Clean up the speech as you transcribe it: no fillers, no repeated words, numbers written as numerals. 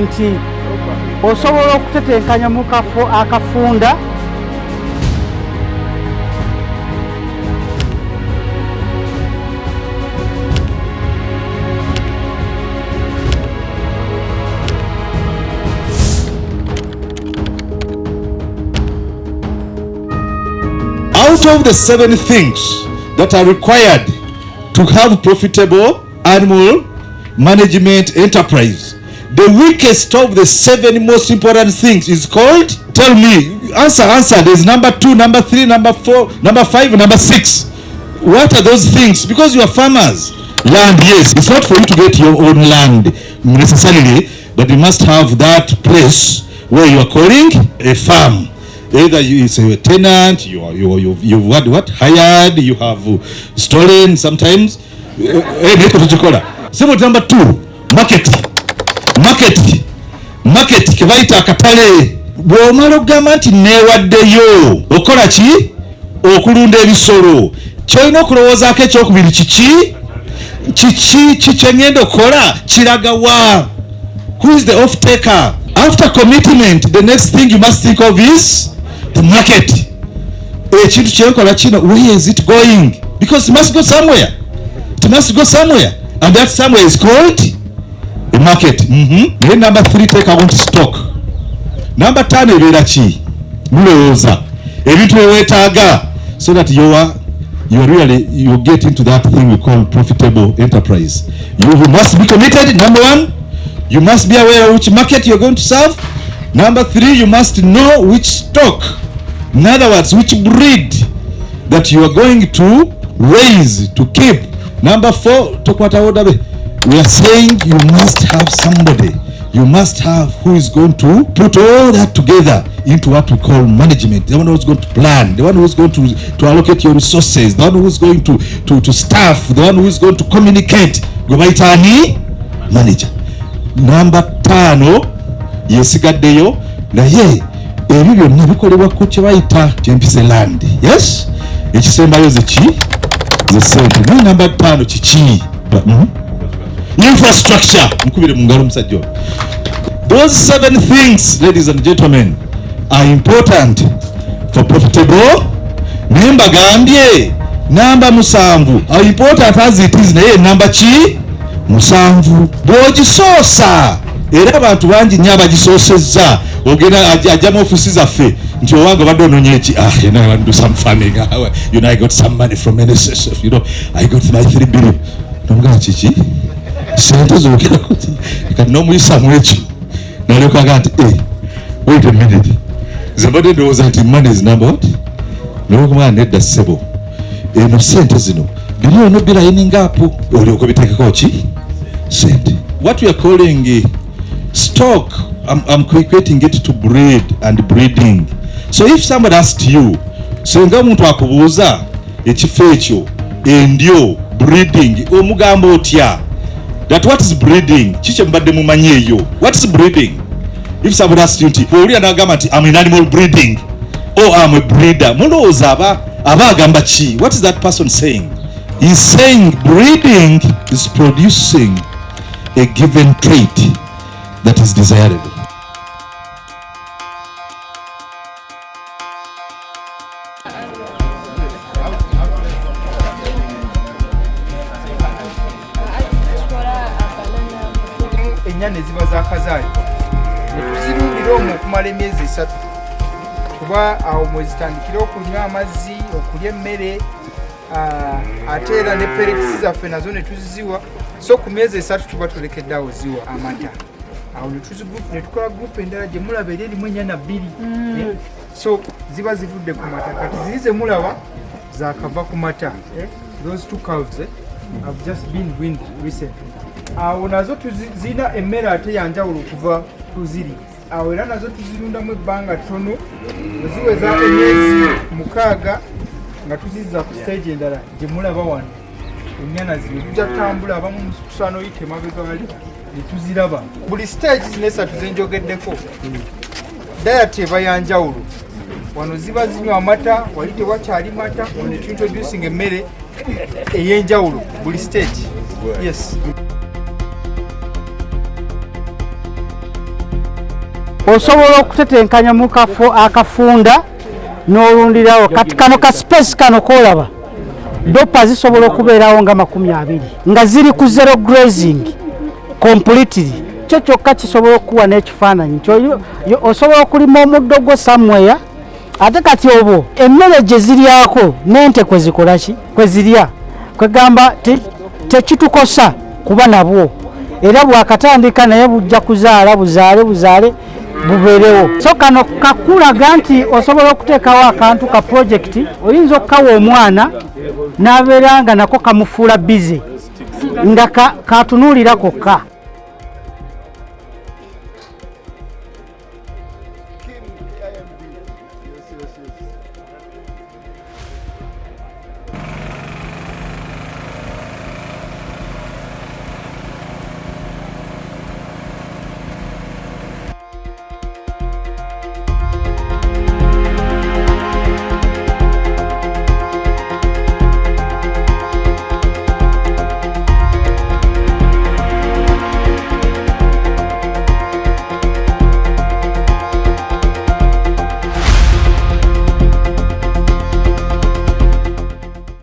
nti osobola okutetenkanya mu kafo akafunda Out of the 7 things that are required to have profitable animal management enterprise, the weakest of the 7 most important things is called, tell me, answer, there's number 2, number 3, number 4, number 5, number 6. What are those things? Because you are farmers. Land, yes, it's not for you to get your own land necessarily, but you must have that place where you are calling a farm. Either it's a tenant, you've what hired, you have stolen sometimes. Symbol number 2, market kebayita akatale. Bw'omala okugamba nti neewaddeyo okola ki? Okulunda ebisolo. Kyolina okulowoozaako ekyokubiri kiki kyengenda okola kiraga wa? Who is the off taker? After commitment, the next thing you must think of is the market. Ekintu kyenkola kino, where is it going? Because it must go somewhere. And that somewhere is called a market. Then number 3, take out stock. Number 5 ebeera ki? Mulowooza ebintu eweetaaga so that you get into that thing we call profitable enterprise. You must be committed. Number 1, you must be aware of which market you're going to serve. Number 3, you must know which stock, in other words, which breed that you are going to raise, to keep. Number 4, we are saying you must have somebody. You must have who is going to put all that together into what we call management. The one who is going to plan, the one who is going to allocate your resources, the one who is going to staff, the one who is going to communicate. Gobaitani manager. Number 5, yesigaddeyo naye ebyo byonna bikolebwa ku kye bayita kyempise land. Yes, ekisembayo ze sente. Number 5 kiki? Infrastructure. Mukubire mu ngalo musajja. Those 7 things, ladies and gentlemen, are important for profitable. Nemba gambye number 7 are important as it is, naye number ki 7 bw'ogisoosa era abantu bangi nnyo abagisoosezza. Ogenda ajja mu ofisi zaffe nti owange badde ononye eki, I want to do some farming, I got some money from NSSF, I got my 3 billion. Nomugana kiki sente zogera kuti kati n'omuyisamu ekyo nalyoka aga nti wait a minute, ze mbadde ndowooza nti money is number what? Nokumwana nedda ssebo eno sente zino biliyoni birayininga apo olyoka biteekeko ki sente. What we are calling stock, I'm equating it to breed and breeding. So if somebody asked you, senga omuntu akubuuza ekifo ekyo endyo breeding, omugamba otya? That what is breeding? Chiche mbadde mumanyi eyo. What is breeding? If somebody asks you nti oli anagamba nti I'm an animal breeding or I'm a breeder, mulowooza aba agamba ki? What is that person saying? He's saying breeding is producing a given trait that is desirable. Ennyana eziba zaakazaali netuzirundira omwo okumala emyezi 3 kuba awo mwezitandikira okunywa amazzi, okulya emmere, ate era ne peretisi zaffe nazo netuziziwa. So ku myezi 3 tuba tulekedde awo ziwa amata. Awo netukola gurupu endala gye mulaba eri erimu ennyana 2. So ziba zivudde ku mata. Kati ziri ze mulaba zaakava ku mata. Those 2 calves have just been weaned recently. Awo nazo tuzina emmere ate yanjawulo okuva kuziri. Awo era nazo tuzirundamu ebbanga ttono eziweza emyezi 6 nga tuzizza ku stage endala gye mulaba wano. Ennyana zino tujja kutambula abamu mutusano yite mabega wali netuziraba. Buli stage zino 3 zenjogeddeko diet eba yanjawulo. Wano ziba zinywa amata, wali tewakyali mata, wano tuintroducing emmere ey'enjawulo buli stage. Yes. osobola okutetenkanya mu kafo akafunda n'olundirawo. Kati kano ka space kano koolaba dopa zisobola okubeerawo nga 20 nga ziri ku zero grazing completely. Kyo kyokka kisobola okuwa n'ekifaananyi osobola okulima omuddo gwo somewhere. Ate kati obwo emmere gye ziryako n'ente kwe zikola ki kwe zirya kwegamba tekitukosa kuba nabwo, era bwakatandika naye bujja kuzaala buzaale bubeerewo. So kano kakulaga nti osobola okuteekawo akantu ka projekiti, oyinza okukawa omwana n'abeera nga nako kamufuula bize nga katunuulira kokka.